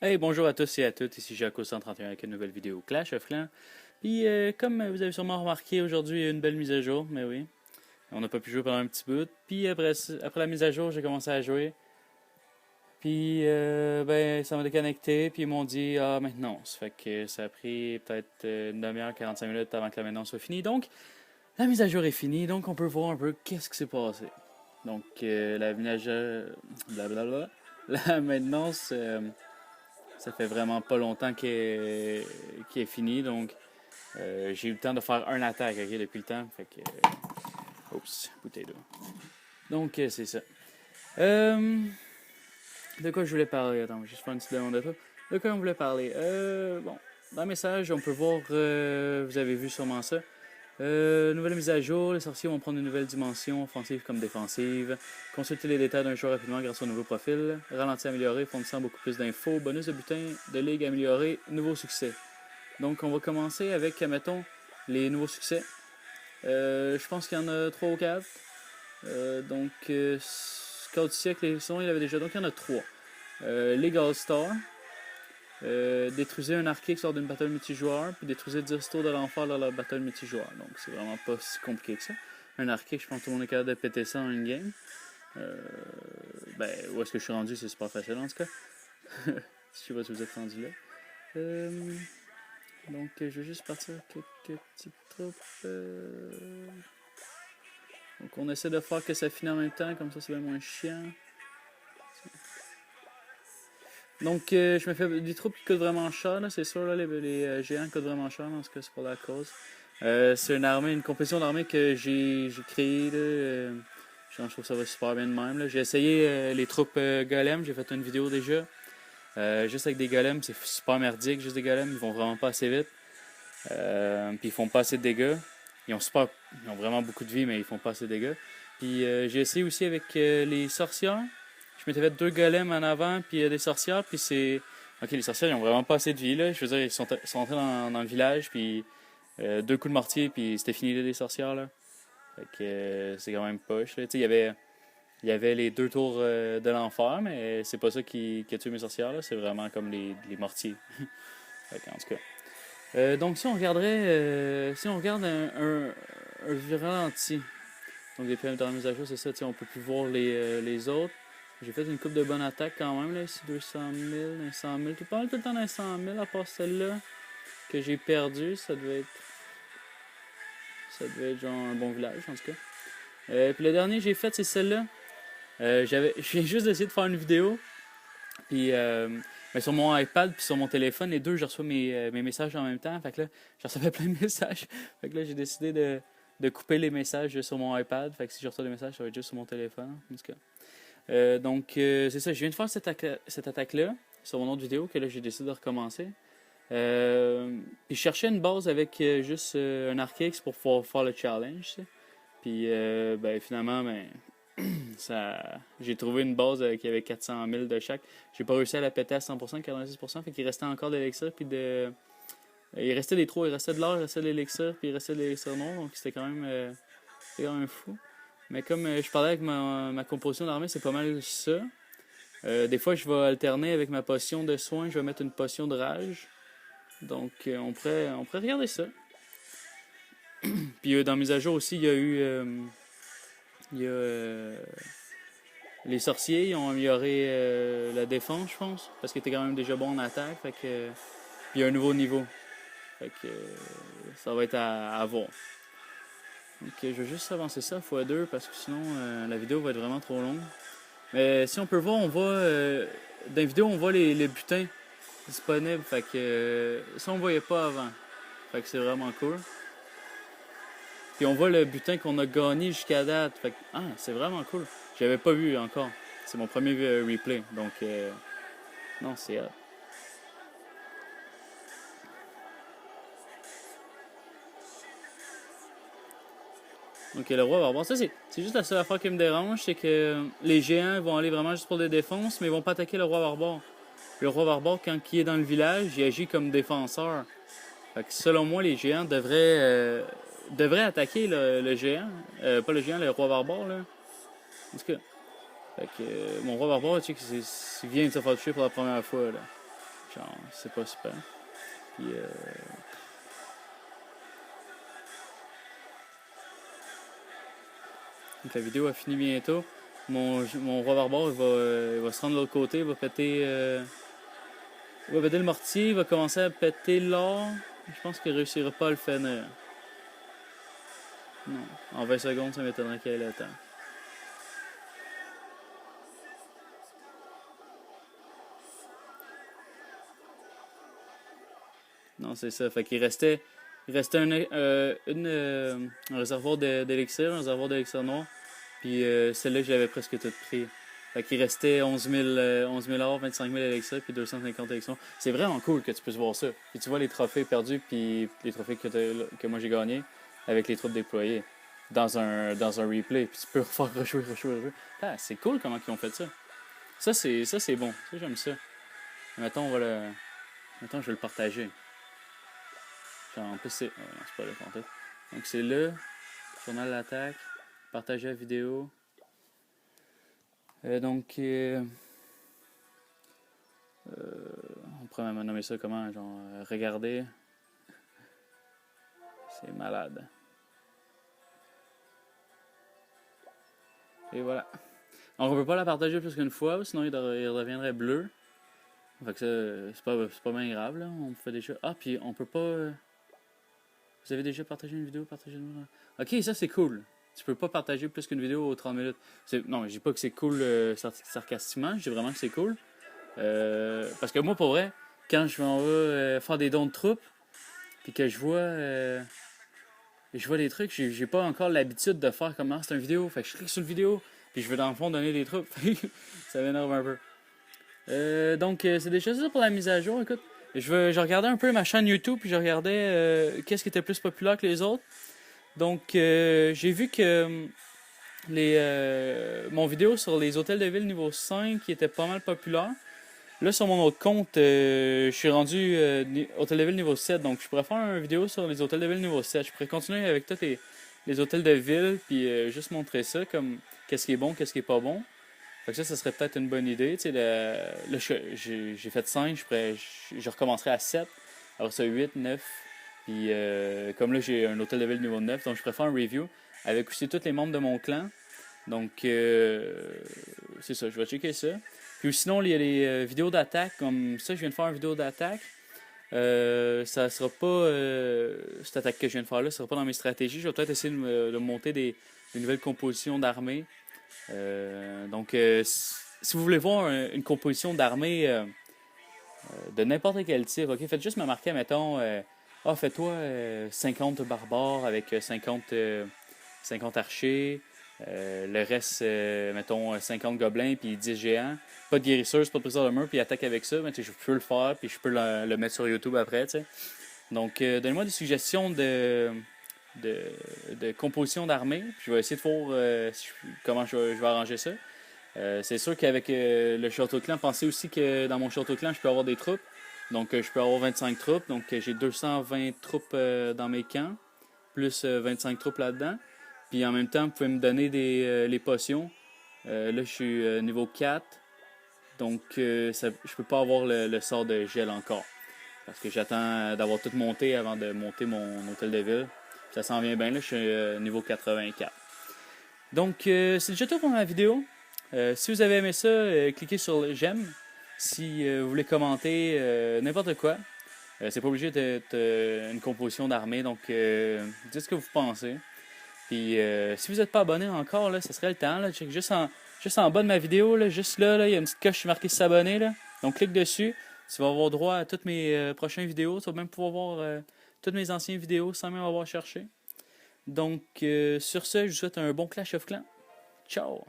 Hey, bonjour à tous et à toutes, ici Jaco131 avec une nouvelle vidéo Clash of Clans. Puis, comme vous avez sûrement remarqué, aujourd'hui il y a une belle mise à jour, mais oui, on n'a pas pu jouer pendant un petit bout. Puis après la mise à jour, j'ai commencé à jouer. Puis, ben, ça m'a déconnecté, puis ils m'ont dit, ah, maintenance. Fait que ça a pris peut-être une demi-heure, 45 minutes avant que la maintenance soit finie. Donc, la mise à jour est finie, donc on peut voir un peu qu'est-ce qui s'est passé. Donc, la mise à blablabla, la maintenance. Ça fait vraiment pas longtemps qu'il est fini, donc j'ai eu le temps de faire un attaque depuis le temps. Fait que. Oups, bouteille d'eau. Donc c'est ça. Euh, de quoi je voulais parler? Attends, je vais juste faire une petite demande de ça. De quoi on voulait parler? Bon, dans le message, on peut voir, vous avez vu sûrement ça. Nouvelle mise à jour, les sorciers vont prendre une nouvelle dimension, offensive comme défensive. Consultez les détails d'un joueur rapidement grâce au nouveau profil. Ralenti amélioré, fournissant beaucoup plus d'infos. Bonus de butin de ligue amélioré, nouveau succès. Donc on va commencer avec, mettons, les nouveaux succès. Je pense qu'il y en a 3 ou 4. Donc, Scout du siècle, les sons, il y avait déjà. Donc il y en a 3. League All-Star. Détruisez un archétype lors d'une battle multijoueur, puis détruisez 10 tours de l'enfer lors de la battle multijoueur. Donc c'est vraiment pas si compliqué que ça. Un archétype, je pense que tout le monde est capable de péter ça en une game. Ben, où est-ce que je suis rendu, c'est super facile en tout cas. Je sais pas si vous êtes rendu là. Donc je vais juste partir quelques petites troupes. Donc on essaie de faire que ça finisse en même temps, comme ça c'est bien moins chiant. Donc, je me fais des troupes qui coûtent vraiment cher, c'est sûr, là, les géants coûtent vraiment cher, dans ce cas, c'est pour la cause. C'est une armée, une compétition d'armée que j'ai créée, là. Je trouve que ça va super bien de même, là. J'ai essayé les troupes golems, j'ai fait une vidéo déjà. Juste avec des golems, c'est super merdique, juste des golems, ils vont vraiment pas assez vite. Puis ils font pas assez de dégâts. Ils ont vraiment beaucoup de vie, mais ils font pas assez de dégâts. Puis j'ai essayé aussi avec les sorcières. Je m'étais fait 2 golems en avant, puis des sorcières, puis c'est. Ok, les sorcières, ils ont vraiment pas assez de vie, là. Je veux dire, ils sont entrés dans le village, puis 2 coups de mortier, puis c'était fini, là, des sorcières, là. Fait que c'est quand même poche, là. Tu sais, il y avait les 2 tours de l'enfer, mais c'est pas ça qui a tué mes sorcières, là. C'est vraiment comme les mortiers. Fait que, en tout cas. Donc, si on regarderait. Si on regarde un ralenti. Donc, les PM dans la mise à jour, c'est ça, on peut plus voir les autres. J'ai fait une coupe de bonnes attaques quand même, là, ici, 200 000, 100 000. Tout le temps d'un 100 000, à part celle-là, que j'ai perdue. Ça devait être genre un bon village, en tout cas. Puis le dernier que j'ai fait, c'est celle-là. Je viens juste d'essayer de faire une vidéo. Puis, mais sur mon iPad puis sur mon téléphone, les deux, je reçois mes messages en même temps. Fait que là, je recevais plein de messages. Fait que là, j'ai décidé de couper les messages sur mon iPad. Fait que si je reçois des messages, ça va être juste sur mon téléphone, en tout cas. Donc, c'est ça. Je viens de faire cette attaque-là sur mon autre vidéo que là, j'ai décidé de recommencer. Puis, je cherchais une base avec juste un archétype pour pouvoir faire le challenge. Tu sais. Puis, ben, finalement, ben, j'ai trouvé une base qui avait 400 000 de chaque. J'ai pas réussi à la péter à 100%, 46%. Fait qu'il restait encore de l'élixir. Puis il restait des trous. Il restait de l'or, il restait de l'élixir. Puis il restait de l'élixir noir. Donc, c'était quand même fou. Mais comme je parlais avec ma composition d'armée, c'est pas mal ça. Des fois, je vais alterner avec ma potion de soin. Je vais mettre une potion de rage. Donc, on pourrait regarder ça. Puis, dans mise à jour aussi, il y a eu. Les sorciers, ils ont amélioré la défense, je pense. Parce qu'ils étaient quand même déjà bons en attaque. Fait que. Puis, il y a un nouveau niveau. Fait que. Ça va être à voir. Donc, je vais juste avancer ça x2 parce que sinon, la vidéo va être vraiment trop longue. Mais si on peut voir, on voit. Dans la vidéo, on voit les butins disponibles. Fait que. Ça, on voyait pas avant. Fait que c'est vraiment cool. Puis on voit le butin qu'on a gagné jusqu'à date. Fait que, c'est vraiment cool. J'avais pas vu encore. C'est mon premier replay. Donc, non, c'est hot. Donc, le roi barbare. Ça, c'est juste la seule affaire qui me dérange. C'est que les géants vont aller vraiment juste pour des défenses, mais ils vont pas attaquer le roi barbare. Le roi barbare, quand il est dans le village, il agit comme défenseur. Fait que selon moi, les géants devraient attaquer le géant. Pas le géant, le roi barbare, là. En tout cas. Fait que mon roi barbare, tu sais, il vient de se faire toucher pour la première fois, là. Genre, c'est pas super. Puis, donc la vidéo a fini bientôt. Mon roi barbare, il va se rendre de l'autre côté, il va péter le mortier, il va commencer à péter l'or. Je pense qu'il réussira pas à le finir. Non, en 20 secondes, ça m'étonnerait qu'il ait le temps. Non, c'est ça. Fait qu'il restait un réservoir d'élixir, un réservoir d'élixir noir. Puis celle-là, je l'avais presque toute pris. Fait qu'il restait 11 000 or, 25 000 élixirs, puis 250 élections. C'est vraiment cool que tu puisses voir ça. Puis tu vois les trophées perdus, puis les trophées que moi j'ai gagnés avec les troupes déployées dans un replay. Puis tu peux refaire rejouer. Ah, c'est cool comment ils ont fait ça. Ça, c'est bon. Ça, j'aime ça. Mettons, Mettons, je vais le partager. Genre, en plus, c'est... Oh, non, c'est pas le contexte. Donc, c'est là. Journal d'attaque. Partager la vidéo. On pourrait même nommer ça comment? Genre, regarder. C'est malade. Et voilà. Donc, on peut pas la partager plus qu'une fois, sinon il redeviendrait bleu. Fait que ça, c'est pas bien grave, là. On fait déjà... Ah, puis on peut pas... Vous avez déjà partagé une vidéo? Ok, ça c'est cool. Tu peux pas partager plus qu'une vidéo aux 30 minutes. Non, je dis pas que c'est cool sarcastiquement, je dis vraiment que c'est cool. Parce que moi, pour vrai, quand je m'en vais faire des dons de troupes, puis que je vois des trucs, j'ai pas encore l'habitude de faire comme c'est une vidéo. Fait que je clique sur une vidéo, puis je veux dans le fond donner des troupes. Ça m'énerve un peu. Donc, c'est déjà ça pour la mise à jour. Écoute, je regardais un peu ma chaîne YouTube, puis je regardais qu'est-ce qui était plus populaire que les autres. Donc, j'ai vu que mon vidéo sur les hôtels de ville niveau 5 qui était pas mal populaire. Là, sur mon autre compte, je suis rendu hôtel de ville niveau 7. Donc, je pourrais faire une vidéo sur les hôtels de ville niveau 7. Je pourrais continuer avec tous les hôtels de ville, puis juste montrer ça, comme qu'est-ce qui est bon, qu'est-ce qui est pas bon. Fait que ça serait peut-être une bonne idée. Tu sais, là, j'ai fait 5, je recommencerai à 7. Alors ça, 8, 9. Puis comme là, j'ai un hôtel de ville niveau 9, donc je préfère un review avec aussi tous les membres de mon clan. Donc, c'est ça, je vais checker ça. Puis sinon, il y a les vidéos d'attaque. Comme ça, je viens de faire une vidéo d'attaque. Ça sera pas... cette attaque que je viens de faire là, ça sera pas dans mes stratégies. Je vais peut-être essayer de monter des nouvelles compositions d'armée. Donc, si vous voulez voir une composition d'armée de n'importe quel type, ok, faites juste me marquer, mettons, fais-toi 50 barbares avec 50 archers, le reste, mettons, 50 gobelins puis 10 géants, pas de guérisseuse, pas de briseur de mur, puis attaque avec ça, mais je peux le faire, puis je peux le mettre sur YouTube après, tu sais. Donc, donnez-moi des suggestions de composition d'armée. Je vais essayer de voir comment je vais arranger ça. C'est sûr qu'avec le château de clan, pensez aussi que dans mon château de clan, je peux avoir des troupes. Donc, je peux avoir 25 troupes. Donc, j'ai 220 troupes dans mes camps, plus 25 troupes là-dedans. Puis, en même temps, vous pouvez me donner les potions. Là, je suis niveau 4. Donc, je peux pas avoir le sort de gel encore. Parce que j'attends d'avoir tout monté avant de monter mon hôtel de ville. Ça s'en vient bien, là, je suis niveau 84. Donc, c'est déjà tout pour ma vidéo. Si vous avez aimé ça, cliquez sur le j'aime. Si vous voulez commenter n'importe quoi, c'est pas obligé d'être une composition d'armée, donc dites ce que vous pensez. Puis, si vous n'êtes pas abonné encore, là, ce serait le temps. Là, check juste en bas de ma vidéo, là, juste là, il y a une petite coche marquée s'abonner. Donc, clique dessus. Tu vas avoir droit à toutes mes prochaines vidéos. Tu vas même pouvoir voir toutes mes anciennes vidéos sans même avoir cherché. Donc, sur ce, je vous souhaite un bon Clash of Clans. Ciao!